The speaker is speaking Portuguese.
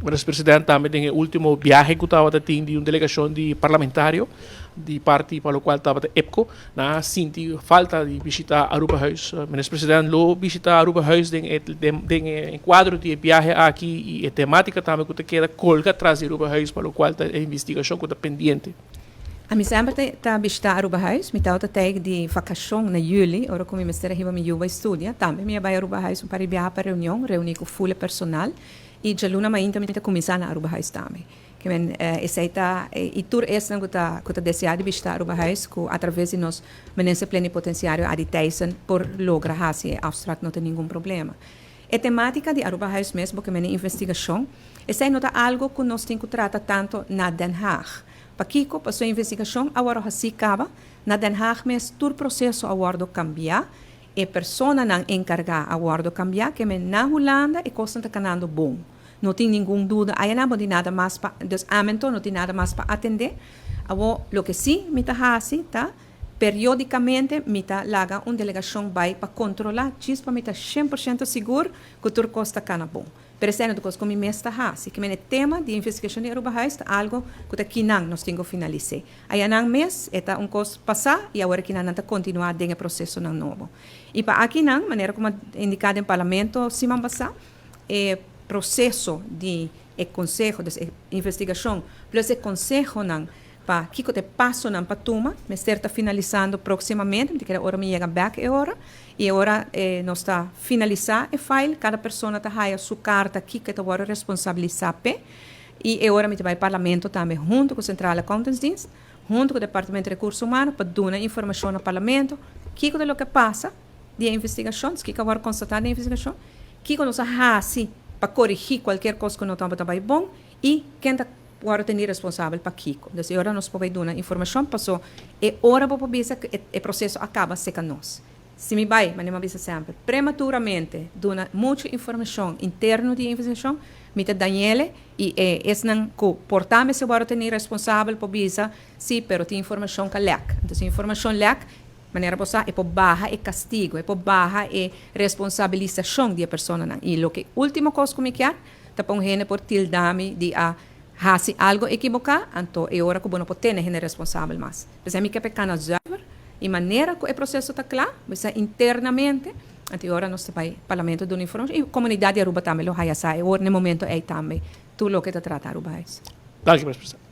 Mas o presidente também tem o último viagem que estava tendo de uma delegação de parlamentário de parte para o qual estava de EPCO, na sinti falta de visitar Aruba House. Mas o presidente lo visitar Aruba House tem enquadro de viagem aqui e a temática também que queda colga atrás de Aruba House para o qual a investigação que está pendente. A mi sempre está visitar Aruba House, mi está teg de vacação na juli, ora como ministério riba mi juva estudia, também mi vai Aruba House para viajar para reunião, reunir com full personal e já luna mai também começar na Aruba House também. Que men essa e tur essa que tá desejado visitar Aruba House com através de nós menense plenipotenciário Adi Tyson por lograr assim abstract não tem nenhum problema. A temática de Aruba House mesmo que men investigação, essa não tá algo que nós temos que tratar tanto na Den Haag. Para Kiko, para sua investigação, agora assim acaba, na Den Haag mes todo processo agora cambiar, e persona não encargar agora cambiar, que men na Holanda e costa tá canando bom. Não tem nenhuma dúvida, aí não tem nada mais para, não tem nada mais para atender. Agora, o que sim, me tá assim, tá? Periodicamente, me tá laga uma delegação vai para controlar, para me tá 100% seguro que tudo costa cana bom. Por exemplo, como me está assim, que o tema de investigação de Aruba House é algo que aqui não nós temos que finalizar. Aí não mês é coisa passar e agora que não está continuar dentro processo não novo. E para aqui não, maneira como indicado em parlamento, se man passar, processo de conselho de investigação, plus o conselho não para que te passo não para tuma, mas está finalizando proximamente, porque agora me chega back e agora nós está finalizar o file, cada pessoa está a sua carta aqui que agora responsabilizar e agora me vai parlamento também junto com o Central Accountants Dienst, junto com o Departamento de Recursos Humanos para dar informação ao parlamento, que é o que passa de investigação, que agora constatar a investigação, que nós assim para corrigir qualquer coisa que não está bom e quem está agora tem responsável para Kiko. Então, agora nós podemos dar informação, passou, e hora para ver que o processo acaba seca nós. Se me vai, mas não me sempre, prematuramente, dá muita informação interna de investigação, me Daniele, e esse não portar-me se agora tem responsável para ver se, pero tem informação que lec. Então, se informação lec, maneira você é para barra e castigo, é para barra e responsabilização da pessoa. E o que última coisa que me quer, tá para um por tildame de se algo equivocado, então é hora que você não pode ter responsável mais. Mas a mim que é pequena zuiver, e maneira que o processo está claro, mas internamente, então agora nós temos o parlamento de informação e a comunidade de Aruba também, lo haya sai, agora no momento é também, tudo o que está tratado Aruba. Danke, Presidente.